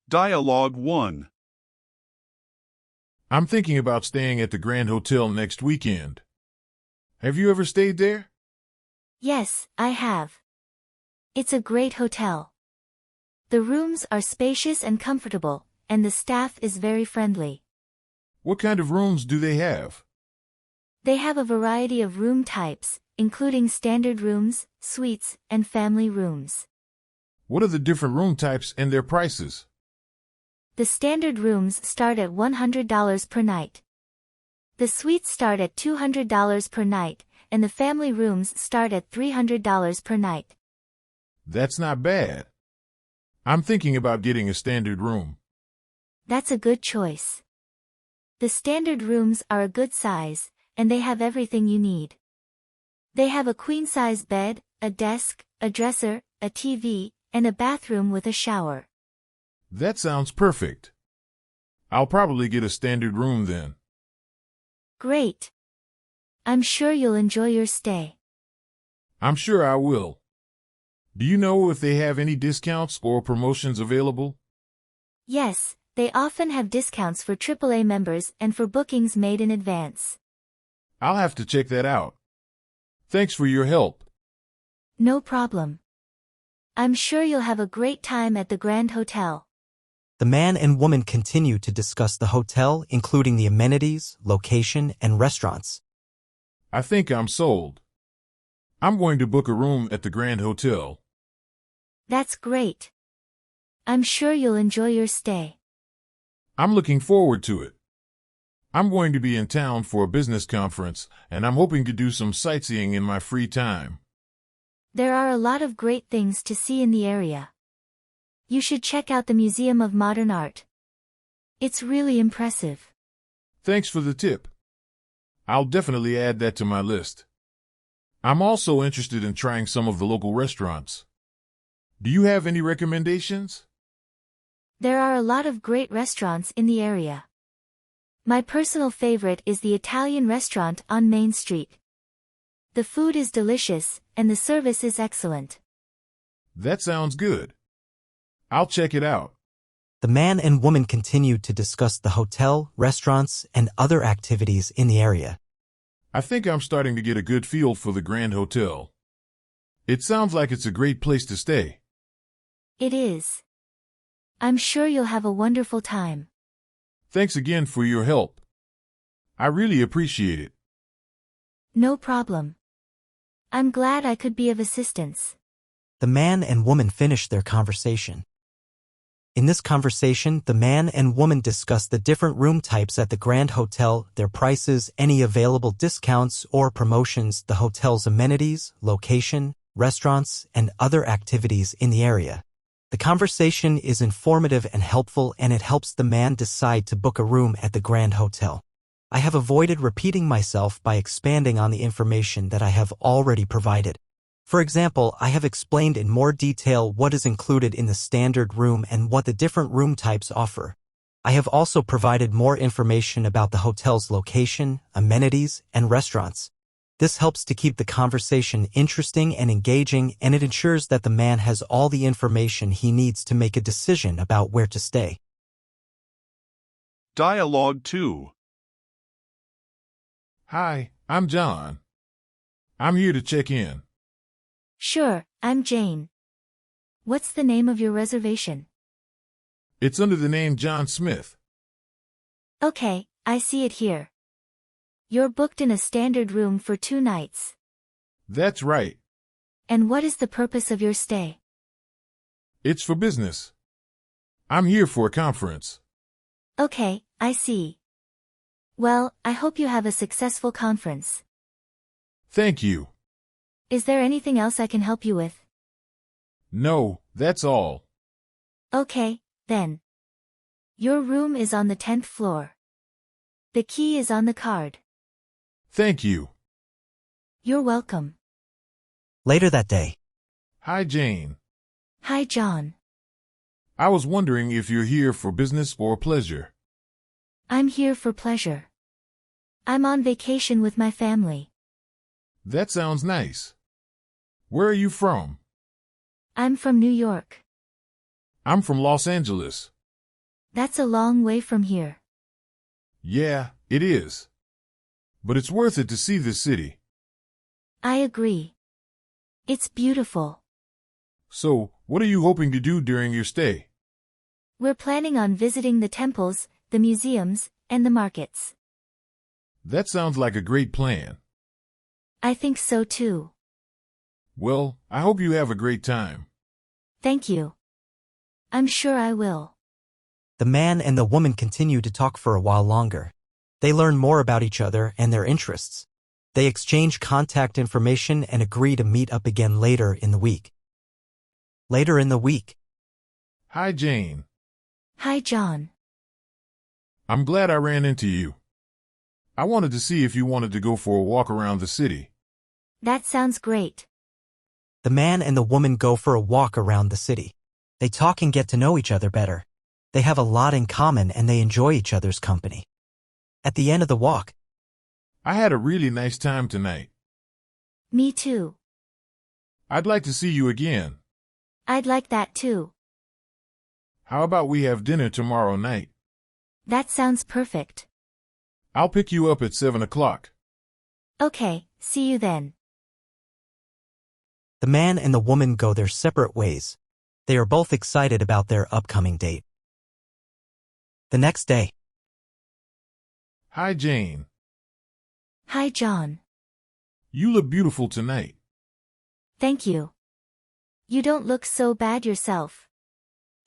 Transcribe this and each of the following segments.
Dialogue 1. I'm thinking about staying at the Grand Hotel next weekend. Have you ever stayed there? Yes, I have. It's a great hotel. The rooms are spacious and comfortable, and the staff is very friendly. What kind of rooms do they have? They have a variety of room types, including standard rooms, suites, and family rooms. What are the different room types and their prices? The standard rooms start at $100 per night. The suites start at $200 per night, and the family rooms start at $300 per night. That's not bad. I'm thinking about getting a standard room. That's a good choice. The standard rooms are a good size, and they have everything you need. They have a queen-size bed, a desk, a dresser, a TV, and a bathroom with a shower. That sounds perfect. I'll probably get a standard room then. Great. I'm sure you'll enjoy your stay. I'm sure I will. Do you know if they have any discounts or promotions available? Yes, they often have discounts for AAA members and for bookings made in advance. I'll have to check that out. Thanks for your help. No problem. I'm sure you'll have a great time at the Grand Hotel. The man and woman continue to discuss the hotel, including the amenities, location, and restaurants. I think I'm sold. I'm going to book a room at the Grand Hotel. That's great. I'm sure you'll enjoy your stay. I'm looking forward to it. I'm going to be in town for a business conference, and I'm hoping to do some sightseeing in my free time. There are a lot of great things to see in the area. You should check out the Museum of Modern Art. It's really impressive. Thanks for the tip. I'll definitely add that to my list. I'm also interested in trying some of the local restaurants. Do you have any recommendations? There are a lot of great restaurants in the area. My personal favorite is the Italian restaurant on Main Street. The food is delicious, and the service is excellent. That sounds good. I'll check it out. The man and woman continued to discuss the hotel, restaurants, and other activities in the area. I think I'm starting to get a good feel for the Grand Hotel. It sounds like it's a great place to stay. It is. I'm sure you'll have a wonderful time. Thanks again for your help. I really appreciate it. No problem. I'm glad I could be of assistance. The man and woman finished their conversation. In this conversation, the man and woman discussed the different room types at the Grand Hotel, their prices, any available discounts or promotions, the hotel's amenities, location, restaurants, and other activities in the area. The conversation is informative and helpful, and it helps the man decide to book a room at the Grand Hotel. I have avoided repeating myself by expanding on the information that I have already provided. For example, I have explained in more detail what is included in the standard room and what the different room types offer. I have also provided more information about the hotel's location, amenities, and restaurants. This helps to keep the conversation interesting and engaging, and it ensures that the man has all the information he needs to make a decision about where to stay. Dialogue 2. Hi, I'm John. I'm here to check in. Sure, I'm Jane. What's the name of your reservation? It's under the name John Smith. Okay, I see it here. You're booked in a standard room for 2 nights. That's right. And what is the purpose of your stay? It's for business. I'm here for a conference. Okay, I see. Well, I hope you have a successful conference. Thank you. Is there anything else I can help you with? No, that's all. Okay, then. Your room is on the 10th floor. The key is on the card. Thank you. You're welcome. Later that day. Hi, Jane. Hi, John. I was wondering if you're here for business or pleasure. I'm here for pleasure. I'm on vacation with my family. That sounds nice. Where are you from? I'm from New York. I'm from Los Angeles. That's a long way from here. Yeah, it is. But it's worth it to see this city. I agree. It's beautiful. So, what are you hoping to do during your stay? We're planning on visiting the temples, the museums, and the markets. That sounds like a great plan. I think so too. Well, I hope you have a great time. Thank you. I'm sure I will. The man and the woman continue to talk for a while longer. They learn more about each other and their interests. They exchange contact information and agree to meet up again later in the week. Later in the week. Hi, Jane. Hi, John. I'm glad I ran into you. I wanted to see if you wanted to go for a walk around the city. That sounds great. The man and the woman go for a walk around the city. They talk and get to know each other better. They have a lot in common and they enjoy each other's company. At the end of the walk, I had a really nice time tonight. Me too. I'd like to see you again. I'd like that too. How about we have dinner tomorrow night? That sounds perfect. I'll pick you up at 7 o'clock. Okay, see you then. the man and the woman go their separate ways. They are both excited about their upcoming date. The next day. Hi, Jane. Hi, John. You look beautiful tonight. Thank you. You don't look so bad yourself.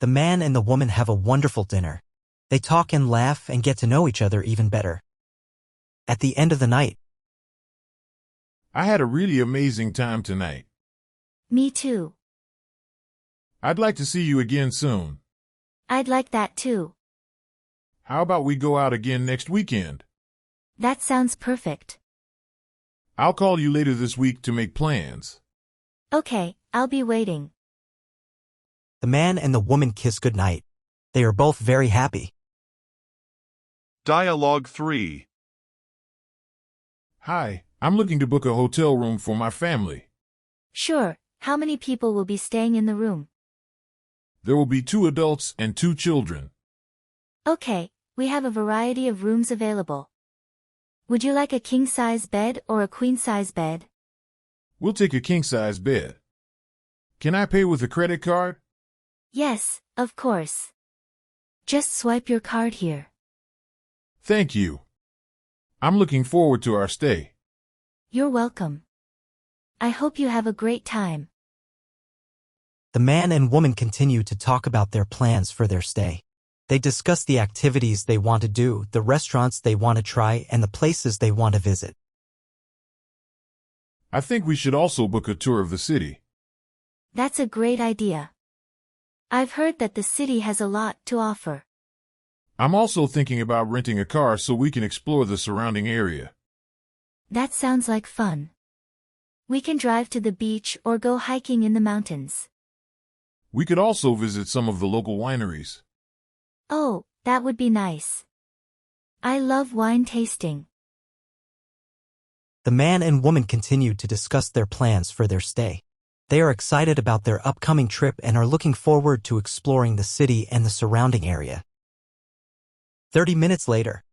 The man and the woman have a wonderful dinner. They talk and laugh and get to know each other even better. At the end of the night. I had a really amazing time tonight. Me too. I'd like to see you again soon. I'd like that too. How about we go out again next weekend? That sounds perfect. I'll call you later this week to make plans. Okay, I'll be waiting. The man and the woman kiss goodnight. They are both very happy. Dialogue 3. Hi, I'm looking to book a hotel room for my family. Sure, how many people will be staying in the room? There will be 2 adults and 2 children. Okay, we have a variety of rooms available. Would you like a king-size bed or a queen-size bed? We'll take a king-size bed. Can I pay with a credit card? Yes, of course. Just swipe your card here. Thank you. I'm looking forward to our stay. You're welcome. I hope you have a great time. The man and woman continue to talk about their plans for their stay. They discuss the activities they want to do, the restaurants they want to try, and the places they want to visit. I think we should also book a tour of the city. That's a great idea. I've heard that the city has a lot to offer. I'm also thinking about renting a car so we can explore the surrounding area. That sounds like fun. We can drive to the beach or go hiking in the mountains. We could also visit some of the local wineries. Oh, that would be nice. I love wine tasting. The man and woman continue to discuss their plans for their stay. They are excited about their upcoming trip and are looking forward to exploring the city and the surrounding area. 30 minutes later.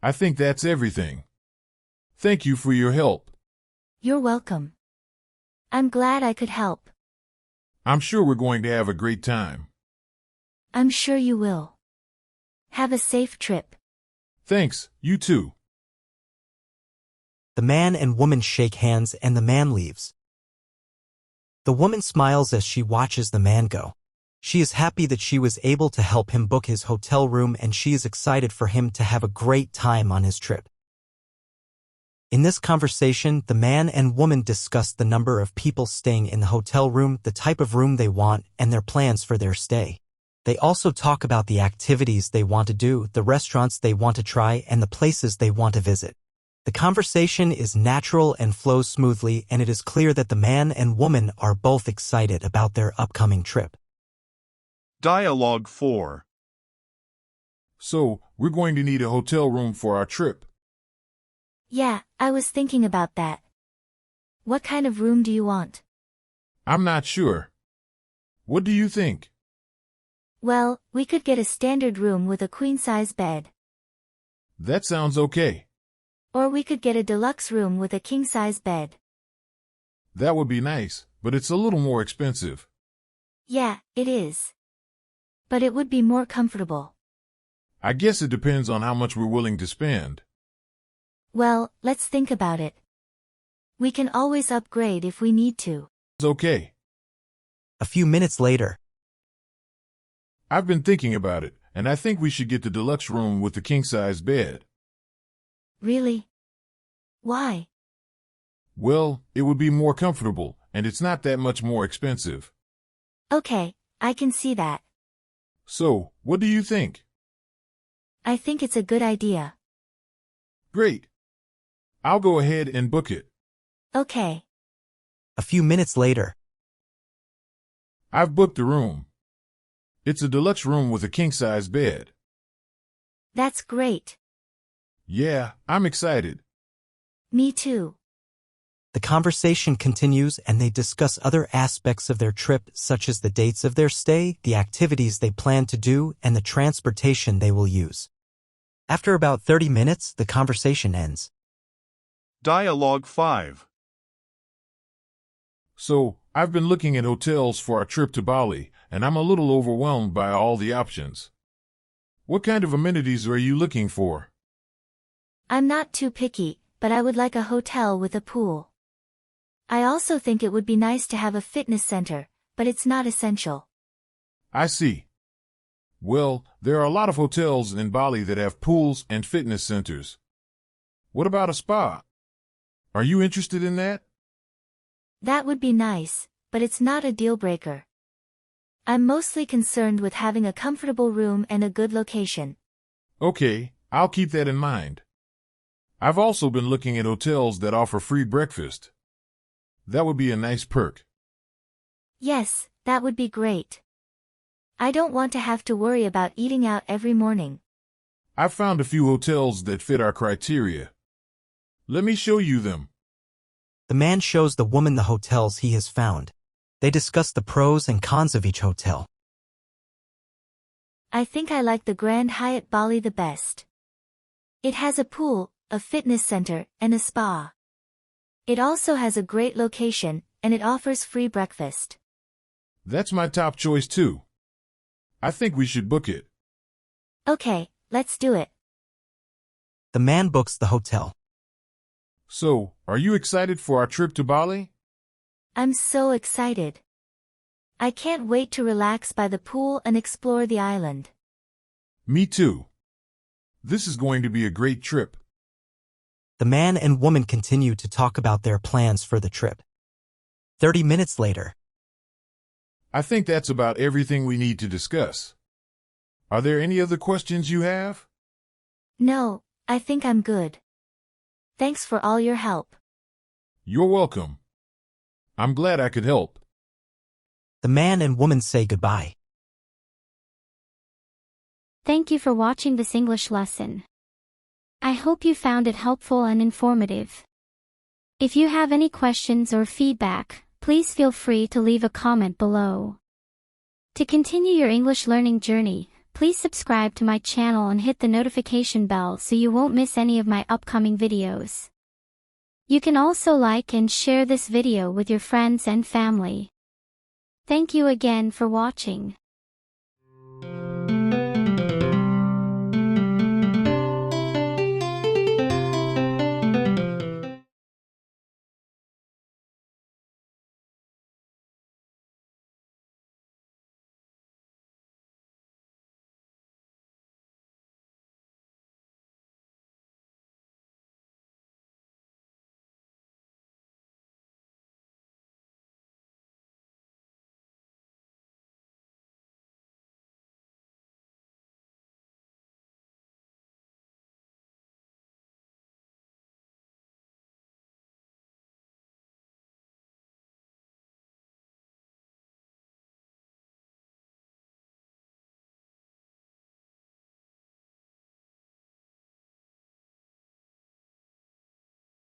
I think that's everything. Thank you for your help. You're welcome. I'm glad I could help. I'm sure we're going to have a great time. I'm sure you will. Have a safe trip. Thanks, you too. The man and woman shake hands and the man leaves. The woman smiles as she watches the man go. She is happy that she was able to help him book his hotel room and she is excited for him to have a great time on his trip. In this conversation, the man and woman discuss the number of people staying in the hotel room, the type of room they want, and their plans for their stay. They also talk about the activities they want to do, the restaurants they want to try, and the places they want to visit. The conversation is natural and flows smoothly, and it is clear that the man and woman are both excited about their upcoming trip. Dialogue 4. So, we're going to need a hotel room for our trip. Yeah, I was thinking about that. What kind of room do you want? I'm not sure. What do you think? Well, we could get a standard room with a queen-size bed. That sounds okay. Or we could get a deluxe room with a king-size bed. That would be nice, but it's a little more expensive. Yeah, it is. But it would be more comfortable. I guess it depends on how much we're willing to spend. Well, let's think about it. We can always upgrade if we need to. It's okay. A few minutes later, I've been thinking about it, and I think we should get the deluxe room with the king-size bed. Really? Why? Well, it would be more comfortable, and it's not that much more expensive. Okay, I can see that. So, what do you think? I think it's a good idea. Great. I'll go ahead and book it. Okay. a few minutes later, I've booked the room. It's a deluxe room with a king-size bed. That's great. Yeah, I'm excited. Me too. the conversation continues and they discuss other aspects of their trip, such as the dates of their stay, the activities they plan to do, and the transportation they will use. After about 30 minutes, the conversation ends. Dialogue 5. So, I've been looking at hotels for our trip to Bali, and I'm a little overwhelmed by all the options. What kind of amenities are you looking for? I'm not too picky, but I would like a hotel with a pool. I also think it would be nice to have a fitness center, but it's not essential. I see. Well, there are a lot of hotels in Bali that have pools and fitness centers. What about a spa? Are you interested in that? That would be nice, but it's not a deal breaker. I'm mostly concerned with having a comfortable room and a good location. Okay, I'll keep that in mind. I've also been looking at hotels that offer free breakfast. That would be a nice perk. Yes, that would be great. I don't want to have to worry about eating out every morning. I've found a few hotels that fit our criteria. Let me show you them. The man shows the woman the hotels he has found. They discuss the pros and cons of each hotel. I think I like the Grand Hyatt Bali the best. It has a pool, a fitness center, and a spa. It also has a great location, and it offers free breakfast. That's my top choice too. I think we should book it. Okay, let's do it. The man books the hotel. So, are you excited for our trip to Bali? I'm so excited. I can't wait to relax by the pool and explore the island. Me too. This is going to be a great trip. The man and woman continue to talk about their plans for the trip. 30 minutes later, I think that's about everything we need to discuss. Are there any other questions you have? No, I think I'm good. Thanks for all your help. You're welcome. I'm glad I could help. the man and woman say goodbye. Thank you for watching this English lesson. I hope you found it helpful and informative. If you have any questions or feedback, please feel free to leave a comment below. To continue your English learning journey, please subscribe to my channel and hit the notification bell so you won't miss any of my upcoming videos. You can also like and share this video with your friends and family. Thank you again for watching.